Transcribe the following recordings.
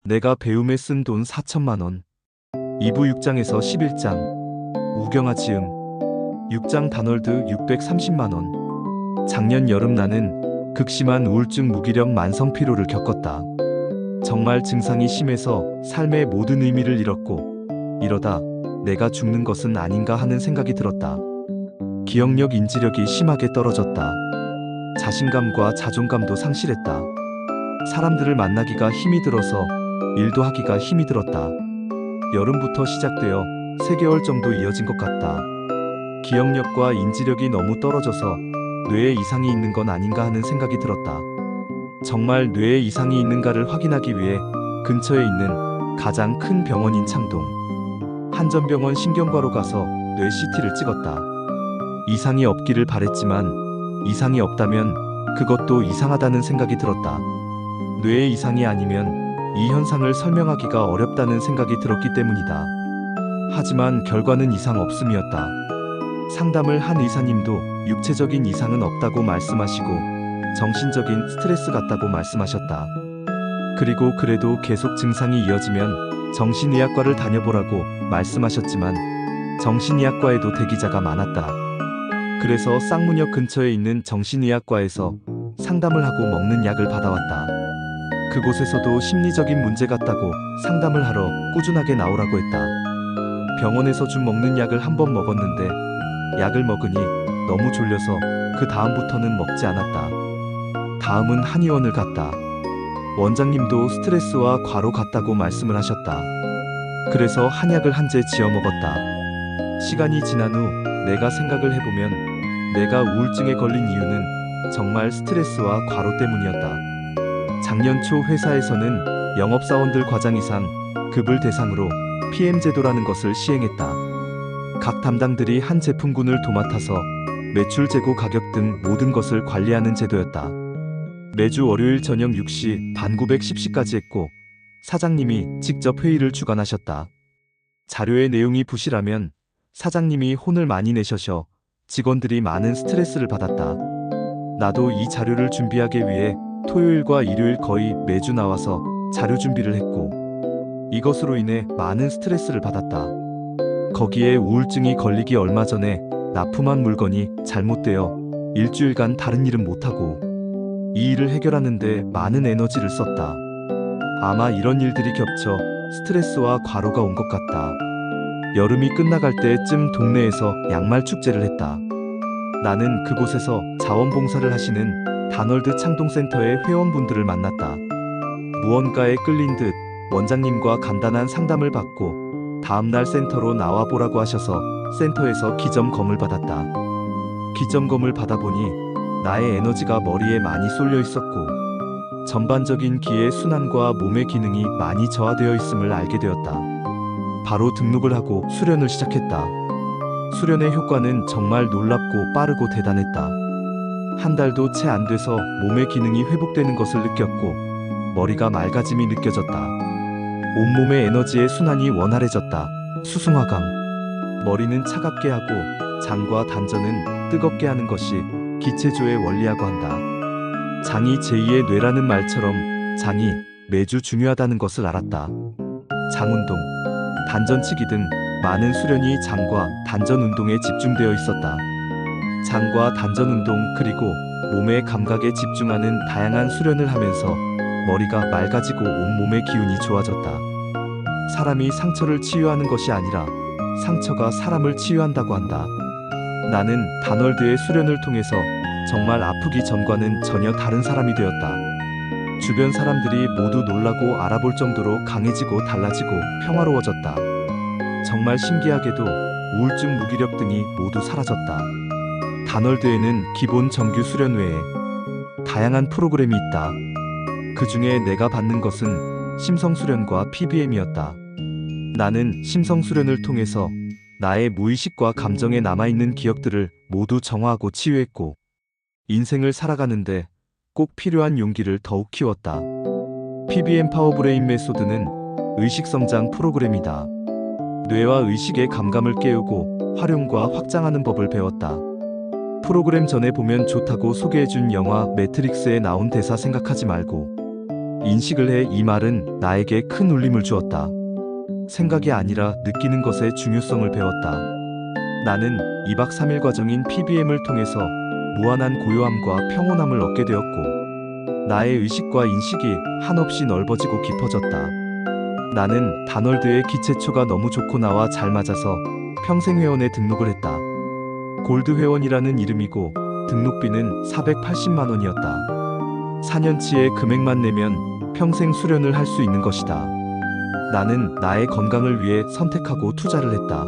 내가 배움에 쓴 돈 4천만 원. 2부 6장에서 11장. 우경아 지음. 6장 다널드 630만 원. 작년 여름 나는 극심한 우울증 무기력 만성 피로를 겪었다. 정말 증상이 심해서 삶의 모든 의미를 잃었고 이러다 내가 죽는 것은 아닌가 하는 생각이 들었다. 기억력 인지력이 심하게 떨어졌다. 자신감과 자존감도 상실했다. 사람들을 만나기가 힘이 들어서 일도 하기가 힘이 들었다. 여름부터 시작되어 3개월 정도 이어진 것 같다. 기억력과 인지력이 너무 떨어져서 뇌에 이상이 있는 건 아닌가 하는 생각이 들었다. 정말 뇌에 이상이 있는가를 확인하기 위해 근처에 있는 가장 큰 병원인 창동 한전병원 신경과로 가서 뇌 CT를 찍었다. 이상이 없기를 바랬지만 이상이 없다면 그것도 이상하다는 생각이 들었다. 뇌에 이상이 아니면 이 현상을 설명하기가 어렵다는 생각이 들었기 때문이다. 하지만 결과는 이상 없음이었다. 상담을 한 의사님도 육체적인 이상은 없다고 말씀하시고 정신적인 스트레스 같다고 말씀하셨다. 그리고 그래도 계속 증상이 이어지면 정신의학과를 다녀보라고 말씀하셨지만 정신의학과에도 대기자가 많았다. 그래서 쌍문역 근처에 있는 정신의학과에서 상담을 하고 먹는 약을 받아왔다. 그곳에서도 심리적인 문제 같다고 상담을 하러 꾸준하게 나오라고 했다. 병원에서 준 먹는 약을 한 번 먹었는데 약을 먹으니 너무 졸려서 그 다음부터는 먹지 않았다. 다음은 한의원을 갔다. 원장님도 스트레스와 과로 같다고 말씀을 하셨다. 그래서 한약을 한 재 지어 먹었다. 시간이 지난 후 내가 생각을 해보면 내가 우울증에 걸린 이유는 정말 스트레스와 과로 때문이었다. 작년 초 회사에서는 영업사원들 과장 이상 급을 대상으로 PM 제도라는 것을 시행했다. 각 담당들이 한 제품군을 도맡아서 매출 재고 가격 등 모든 것을 관리하는 제도였다. 매주 월요일 저녁 6시 반 910시까지 했고 사장님이 직접 회의를 주관하셨다. 자료의 내용이 부실하면 사장님이 혼을 많이 내셔서 직원들이 많은 스트레스를 받았다. 나도 이 자료를 준비하기 위해 토요일과 일요일 거의 매주 나와서 자료 준비를 했고 이것으로 인해 많은 스트레스를 받았다. 거기에 우울증이 걸리기 얼마 전에 납품한 물건이 잘못되어 일주일간 다른 일은 못하고 이 일을 해결하는데 많은 에너지를 썼다. 아마 이런 일들이 겹쳐 스트레스와 과로가 온 것 같다. 여름이 끝나갈 때쯤 동네에서 양말 축제를 했다. 나는 그곳에서 자원봉사를 하시는 다널드 창동센터의 회원분들을 만났다. 무언가에 끌린 듯 원장님과 간단한 상담을 받고 다음날 센터로 나와보라고 하셔서 센터에서 기점검을 받았다. 기점검을 받아보니 나의 에너지가 머리에 많이 쏠려 있었고 전반적인 기의 순환과 몸의 기능이 많이 저하되어 있음을 알게 되었다. 바로 등록을 하고 수련을 시작했다. 수련의 효과는 정말 놀랍고 빠르고 대단했다. 한 달도 채 안 돼서 몸의 기능이 회복되는 것을 느꼈고 머리가 맑아짐이 느껴졌다. 온몸의 에너지의 순환이 원활해졌다. 수승화강. 머리는 차갑게 하고 장과 단전은 뜨겁게 하는 것이 기체조의 원리라고 한다. 장이 제2의 뇌라는 말처럼 장이 매주 중요하다는 것을 알았다. 장운동, 단전치기 등 많은 수련이 장과 단전 운동에 집중되어 있었다. 장과 단전 운동 그리고 몸의 감각에 집중하는 다양한 수련을 하면서 머리가 맑아지고 온몸의 기운이 좋아졌다. 사람이 상처를 치유하는 것이 아니라 상처가 사람을 치유한다고 한다. 나는 다널드의 수련을 통해서 정말 아프기 전과는 전혀 다른 사람이 되었다. 주변 사람들이 모두 놀라고 알아볼 정도로 강해지고 달라지고 평화로워졌다. 정말 신기하게도 우울증 무기력 등이 모두 사라졌다. 다널드에는 기본 정규 수련 외에 다양한 프로그램이 있다. 그 중에 내가 받는 것은 심성수련과 PBM이었다. 나는 심성수련을 통해서 나의 무의식과 감정에 남아있는 기억들을 모두 정화하고 치유했고 인생을 살아가는데 꼭 필요한 용기를 더욱 키웠다. PBM 파워브레인 메소드는 의식성장 프로그램이다. 뇌와 의식의 감감을 깨우고 활용과 확장하는 법을 배웠다. 프로그램 전에 보면 좋다고 소개해준 영화 매트릭스에 나온 대사 생각하지 말고 인식을 해 이 말은 나에게 큰 울림을 주었다. 생각이 아니라 느끼는 것의 중요성을 배웠다. 나는 2박 3일 과정인 PBM을 통해서 무한한 고요함과 평온함을 얻게 되었고, 나의 의식과 인식이 한없이 넓어지고 깊어졌다. 나는 다널드의 기체초가 너무 좋고 나와 잘 맞아서 평생회원에 등록을 했다. 골드 회원이라는 이름이고 등록비는 480만 원이었다. 4년치의 금액만 내면 평생 수련을 할 수 있는 것이다. 나는 나의 건강을 위해 선택하고 투자를 했다.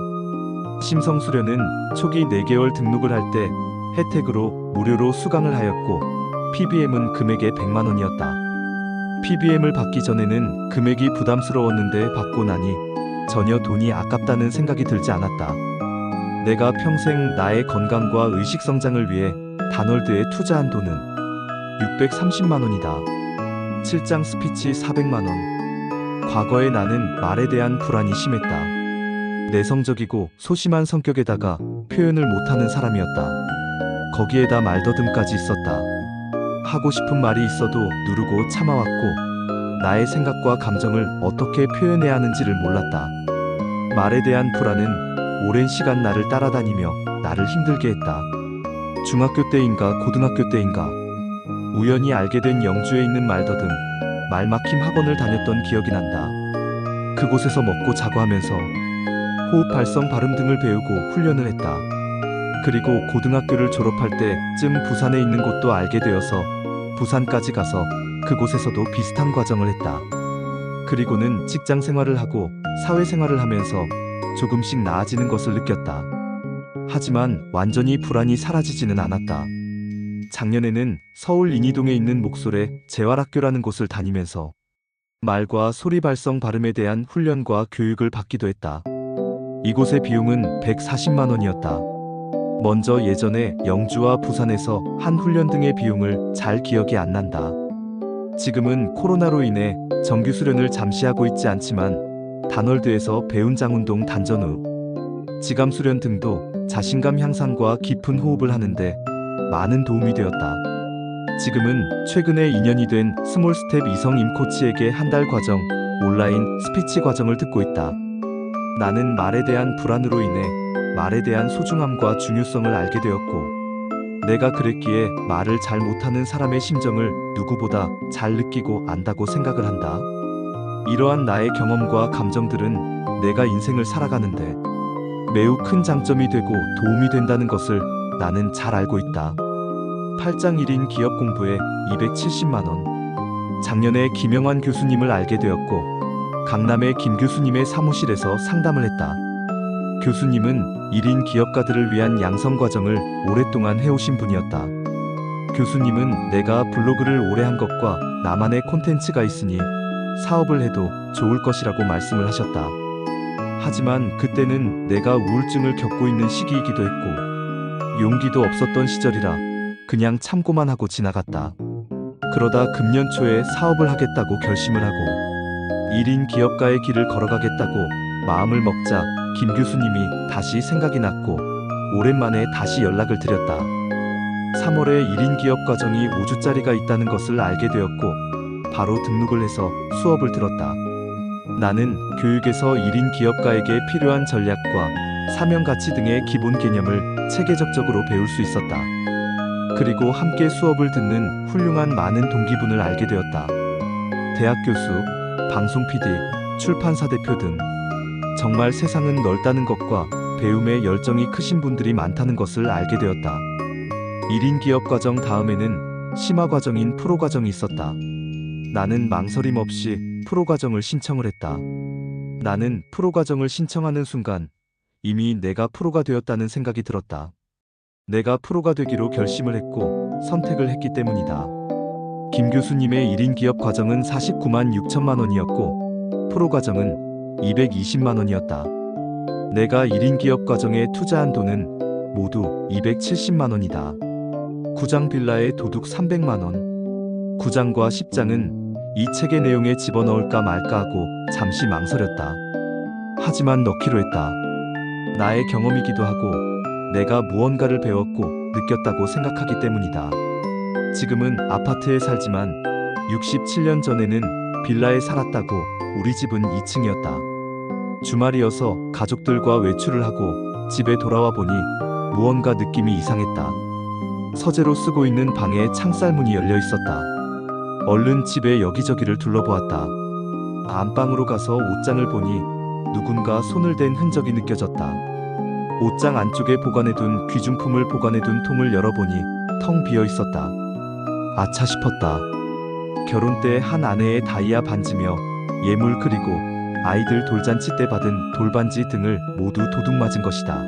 심성수련은 초기 4개월 등록을 할 때 혜택으로 무료로 수강을 하였고, PBM은 금액의 100만 원이었다. PBM을 받기 전에는 금액이 부담스러웠는데 받고 나니 전혀 돈이 아깝다는 생각이 들지 않았다. 내가 평생 나의 건강과 의식 성장을 위해 다널드에 투자한 돈은 630만 원이다. 7장 스피치 400만 원. 과거에 나는 말에 대한 불안이 심했다. 내성적이고 소심한 성격에다가 표현을 못하는 사람이었다. 거기에다 말더듬까지 있었다. 하고 싶은 말이 있어도 누르고 참아왔고, 나의 생각과 감정을 어떻게 표현해야 하는지를 몰랐다. 말에 대한 불안은 오랜 시간 나를 따라다니며 나를 힘들게 했다. 중학교 때인가 고등학교 때인가 우연히 알게 된 영주에 있는 말더듬, 말막힘 학원을 다녔던 기억이 난다. 그곳에서 먹고 자고 하면서 호흡 발성 발음 등을 배우고 훈련을 했다. 그리고 고등학교를 졸업할 때쯤 부산에 있는 곳도 알게 되어서 부산까지 가서 그곳에서도 비슷한 과정을 했다. 그리고는 직장 생활을 하고 사회 생활을 하면서 조금씩 나아지는 것을 느꼈다. 하지만 완전히 불안이 사라지지는 않았다. 작년에는 서울 인이동에 있는 목솔의 재활학교라는 곳을 다니면서 말과 소리 발성 발음에 대한 훈련과 교육을 받기도 했다. 이곳의 비용은 140만 원이었다. 먼저 예전에 영주와 부산에서 한 훈련 등의 비용을 잘 기억이 안 난다. 지금은 코로나로 인해 정규 수련을 잠시 하고 있지 않지만 다널드에서 배운 장운동 단전후, 지감 수련 등도 자신감 향상과 깊은 호흡을 하는데 많은 도움이 되었다. 지금은 최근에 2년이 된 스몰 스텝 이성임 코치에게 한 달 과정 온라인 스피치 과정을 듣고 있다. 나는 말에 대한 불안으로 인해 말에 대한 소중함과 중요성을 알게 되었고, 내가 그랬기에 말을 잘 못하는 사람의 심정을 누구보다 잘 느끼고 안다고 생각을 한다. 이러한 나의 경험과 감정들은 내가 인생을 살아가는데 매우 큰 장점이 되고 도움이 된다는 것을 나는 잘 알고 있다. 8장 1인 기업 공부에 270만 원. 작년에 김영환 교수님을 알게 되었고, 강남의 김 교수님의 사무실에서 상담을 했다. 교수님은 1인 기업가들을 위한 양성 과정을 오랫동안 해오신 분이었다. 교수님은 내가 블로그를 오래 한 것과 나만의 콘텐츠가 있으니 사업을 해도 좋을 것이라고 말씀을 하셨다. 하지만 그때는 내가 우울증을 겪고 있는 시기이기도 했고 용기도 없었던 시절이라 그냥 참고만 하고 지나갔다. 그러다 금년 초에 사업을 하겠다고 결심을 하고 1인 기업가의 길을 걸어가겠다고 마음을 먹자 김 교수님이 다시 생각이 났고 오랜만에 다시 연락을 드렸다. 3월에 1인 기업 과정이 5주짜리가 있다는 것을 알게 되었고 바로 등록을 해서 수업을 들었다. 나는 교육에서 1인 기업가에게 필요한 전략과 사명가치 등의 기본 개념을 체계적으로 배울 수 있었다. 그리고 함께 수업을 듣는 훌륭한 많은 동기분을 알게 되었다. 대학 교수, 방송 PD, 출판사 대표 등 정말 세상은 넓다는 것과 배움에 열정이 크신 분들이 많다는 것을 알게 되었다. 1인 기업 과정 다음에는 심화 과정인 프로 과정이 있었다. 나는 망설임 없이 프로 과정을 신청을 했다. 나는 프로 과정을 신청하는 순간 이미 내가 프로가 되었다는 생각이 들었다. 내가 프로가 되기로 결심을 했고 선택을 했기 때문이다. 김 교수님의 1인 기업 과정은 49만 6천만 원이었고 프로 과정은 220만 원이었다. 내가 1인 기업 과정에 투자한 돈은 모두 270만 원이다. 9장 빌라의 도둑 300만 원. 9장과 10장은 이 책의 내용에 집어넣을까 말까 하고 잠시 망설였다. 하지만 넣기로 했다. 나의 경험이기도 하고 내가 무언가를 배웠고 느꼈다고 생각하기 때문이다. 지금은 아파트에 살지만 67년 전에는 빌라에 살았다고. 우리 집은 2층이었다. 주말이어서 가족들과 외출을 하고 집에 돌아와 보니 무언가 느낌이 이상했다. 서재로 쓰고 있는 방에 창살문이 열려 있었다. 얼른 집에 여기저기를 둘러보았다. 안방으로 가서 옷장을 보니 누군가 손을 댄 흔적이 느껴졌다. 옷장 안쪽에 보관해둔 귀중품을 보관해둔 통을 열어보니 텅 비어 있었다. 아차 싶었다. 결혼 때 한 아내의 다이아 반지며 예물 그리고 아이들 돌잔치 때 받은 돌반지 등을 모두 도둑맞은 것이다.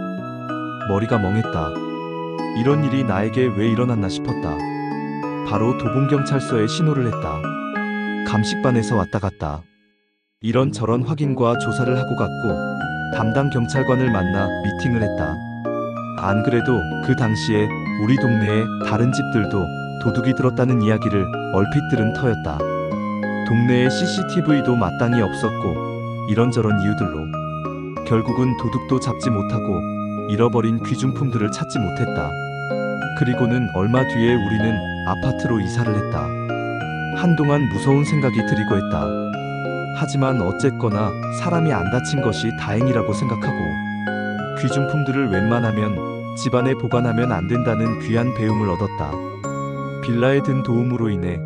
머리가 멍했다. 이런 일이 나에게 왜 일어났나 싶었다. 바로 도봉경찰서에 신고를 했다. 감식반에서 왔다 갔다. 이런저런 확인과 조사를 하고 갔고 담당 경찰관을 만나 미팅을 했다. 안 그래도 그 당시에 우리 동네에 다른 집들도 도둑이 들었다는 이야기를 얼핏 들은 터였다. 동네에 CCTV도 마땅히 없었고 이런저런 이유들로 결국은 도둑도 잡지 못하고 잃어버린 귀중품들을 찾지 못했다. 그리고는 얼마 뒤에 우리는 아파트로 이사를 했다. 한동안 무서운 생각이 들이고 했다. 하지만 어쨌거나 사람이 안 다친 것이 다행이라고 생각하고 귀중품들을 웬만하면 집안에 보관하면 안 된다는 귀한 배움을 얻었다. 빌라에 든 도움으로 인해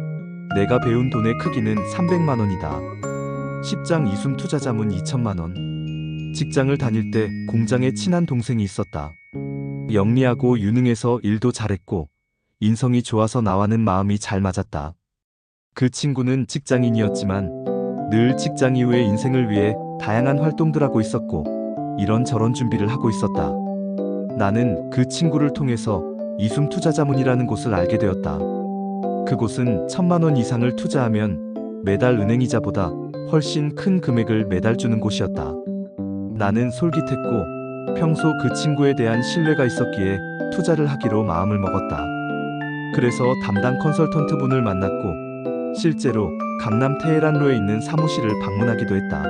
내가 배운 돈의 크기는 300만 원이다. 10장 이숨 투자자문 2천만 원. 직장을 다닐 때 공장에 친한 동생이 있었다. 영리하고 유능해서 일도 잘했고 인성이 좋아서 나와는 마음이 잘 맞았다. 그 친구는 직장인이었지만 늘 직장 이후의 인생을 위해 다양한 활동들 하고 있었고 이런저런 준비를 하고 있었다. 나는 그 친구를 통해서 이숨 투자자문이라는 곳을 알게 되었다. 그곳은 1,000만 원 이상을 투자하면 매달 은행이자보다 훨씬 큰 금액을 매달 주는 곳이었다. 나는 솔깃했고 평소 그 친구에 대한 신뢰가 있었기에 투자를 하기로 마음을 먹었다. 그래서 담당 컨설턴트 분을 만났고 실제로 강남 테헤란로에 있는 사무실을 방문하기도 했다.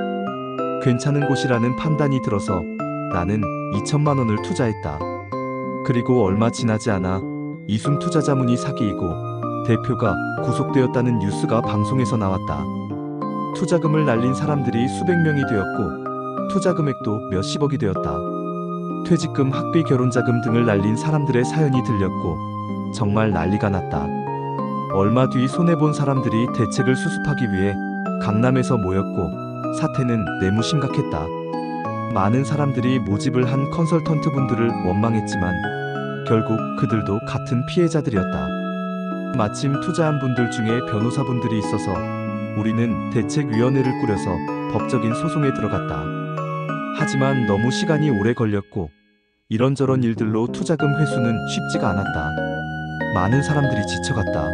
괜찮은 곳이라는 판단이 들어서 나는 2천만 원을 투자했다. 그리고 얼마 지나지 않아 이숨 투자자문이 사기이고 대표가 구속되었다는 뉴스가 방송에서 나왔다. 투자금을 날린 사람들이 수백 명이 되었고 투자 금액도 몇십억이 되었다. 퇴직금, 학비, 결혼자금 등을 날린 사람들의 사연이 들렸고 정말 난리가 났다. 얼마 뒤 손해본 사람들이 대책을 수습하기 위해 강남에서 모였고 사태는 내무 심각했다. 많은 사람들이 모집을 한 컨설턴트 분들을 원망했지만 결국 그들도 같은 피해자들이었다. 마침 투자한 분들 중에 변호사분들이 있어서 우리는 대책위원회를 꾸려서 법적인 소송에 들어갔다. 하지만 너무 시간이 오래 걸렸고 이런저런 일들로 투자금 회수는 쉽지가 않았다. 많은 사람들이 지쳐갔다.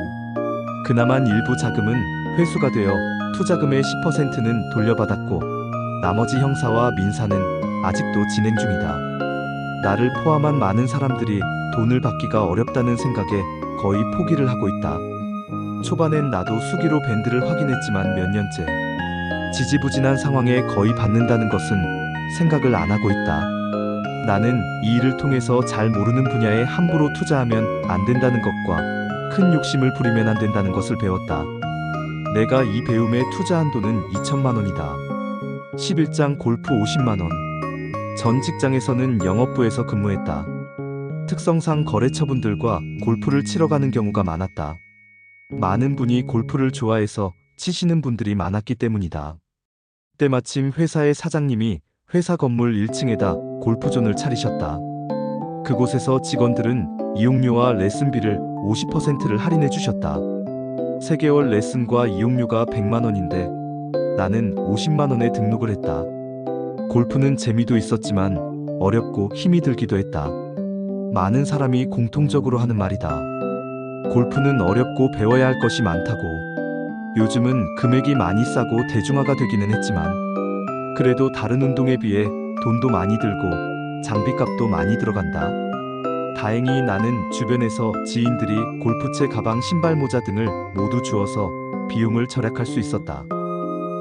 그나마 일부 자금은 회수가 되어 투자금의 10%는 돌려받았고 나머지 형사와 민사는 아직도 진행 중이다. 나를 포함한 많은 사람들이 돈을 받기가 어렵다는 생각에 거의 포기를 하고 있다. 초반엔 나도 수기로 밴드를 확인했지만 몇 년째 지지부진한 상황에 거의 받는다는 것은 생각을 안 하고 있다. 나는 이 일을 통해서 잘 모르는 분야에 함부로 투자하면 안 된다는 것과 큰 욕심을 부리면 안 된다는 것을 배웠다. 내가 이 배움에 투자한 돈은 2천만 원이다. 11장 골프 50만 원. 전 직장에서는 영업부에서 근무했다. 특성상 거래처분들과 골프를 치러 가는 경우가 많았다. 많은 분이 골프를 좋아해서 치시는 분들이 많았기 때문이다. 때마침 회사의 사장님이 회사 건물 1층에다 골프존을 차리셨다. 그곳에서 직원들은 이용료와 레슨비를 50%를 할인해 주셨다. 3개월 레슨과 이용료가 100만 원인데 나는 50만 원에 등록을 했다. 골프는 재미도 있었지만 어렵고 힘이 들기도 했다. 많은 사람이 공통적으로 하는 말이다. 골프는 어렵고 배워야 할 것이 많다고. 요즘은 금액이 많이 싸고 대중화가 되기는 했지만 그래도 다른 운동에 비해 돈도 많이 들고 장비값도 많이 들어간다. 다행히 나는 주변에서 지인들이 골프채, 가방, 신발, 모자 등을 모두 주어서 비용을 절약할 수 있었다.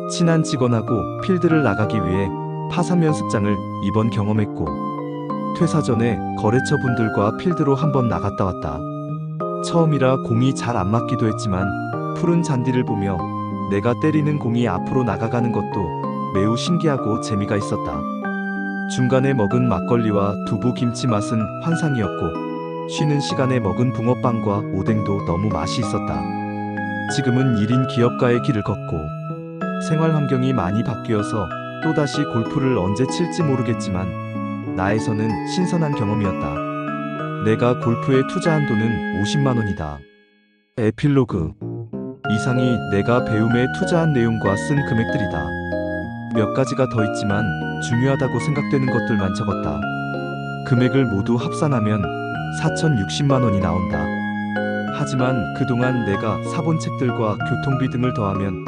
친한 직원하고 필드를 나가기 위해 파3 연습장을 이번 경험했고 퇴사 전에 거래처 분들과 필드로 한번 나갔다 왔다. 처음이라 공이 잘 안 맞기도 했지만 푸른 잔디를 보며 내가 때리는 공이 앞으로 나가가는 것도 매우 신기하고 재미가 있었다. 중간에 먹은 막걸리와 두부 김치 맛은 환상이었고 쉬는 시간에 먹은 붕어빵과 오뎅도 너무 맛이 있었다. 지금은 1인 기업가의 길을 걷고 생활 환경이 많이 바뀌어서 또다시 골프를 언제 칠지 모르겠지만 나에서는 신선한 경험이었다. 내가 골프에 투자한 돈은 50만 원이다. 에필로그. 이상이 내가 배움에 투자한 내용과 쓴 금액들이다. 몇 가지가 더 있지만 중요하다고 생각되는 것들만 적었다. 금액을 모두 합산하면 4,060만 원이 나온다. 하지만 그동안 내가 사본 책들과 교통비 등을 더하면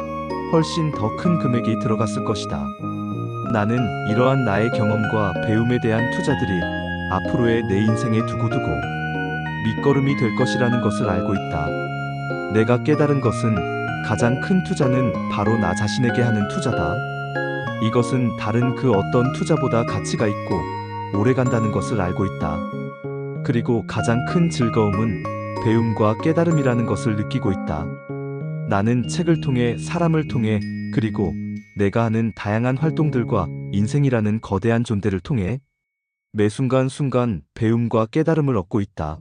훨씬 더 큰 금액이 들어갔을 것이다. 나는 이러한 나의 경험과 배움에 대한 투자들이 앞으로의 내 인생에 두고두고 밑거름이 될 것이라는 것을 알고 있다. 내가 깨달은 것은 가장 큰 투자는 바로 나 자신에게 하는 투자다. 이것은 다른 그 어떤 투자보다 가치가 있고 오래 간다는 것을 알고 있다. 그리고 가장 큰 즐거움은 배움과 깨달음이라는 것을 느끼고 있다. 나는 책을 통해 사람을 통해 그리고 내가 하는 다양한 활동들과 인생이라는 거대한 존재를 통해 매 순간순간 배움과 깨달음을 얻고 있다.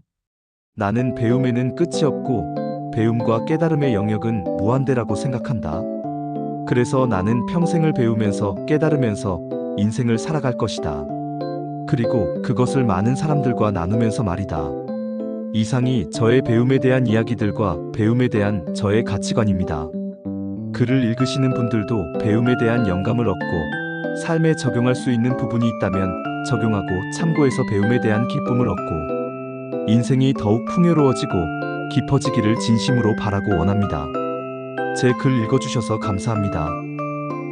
나는 배움에는 끝이 없고 배움과 깨달음의 영역은 무한대라고 생각한다. 그래서 나는 평생을 배우면서 깨달으면서 인생을 살아갈 것이다. 그리고 그것을 많은 사람들과 나누면서 말이다. 이상이 저의 배움에 대한 이야기들과 배움에 대한 저의 가치관입니다. 글을 읽으시는 분들도 배움에 대한 영감을 얻고 삶에 적용할 수 있는 부분이 있다면 적용하고 참고해서 배움에 대한 기쁨을 얻고 인생이 더욱 풍요로워지고 깊어지기를 진심으로 바라고 원합니다. 제 글 읽어주셔서 감사합니다.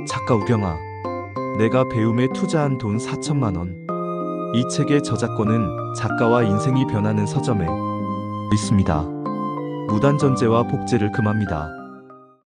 작가 우경아. 내가 배움에 투자한 돈 4천만 원. 이 책의 저작권은 작가와 인생이 변하는 서점에 있습니다. 무단전제와 복제를 금합니다.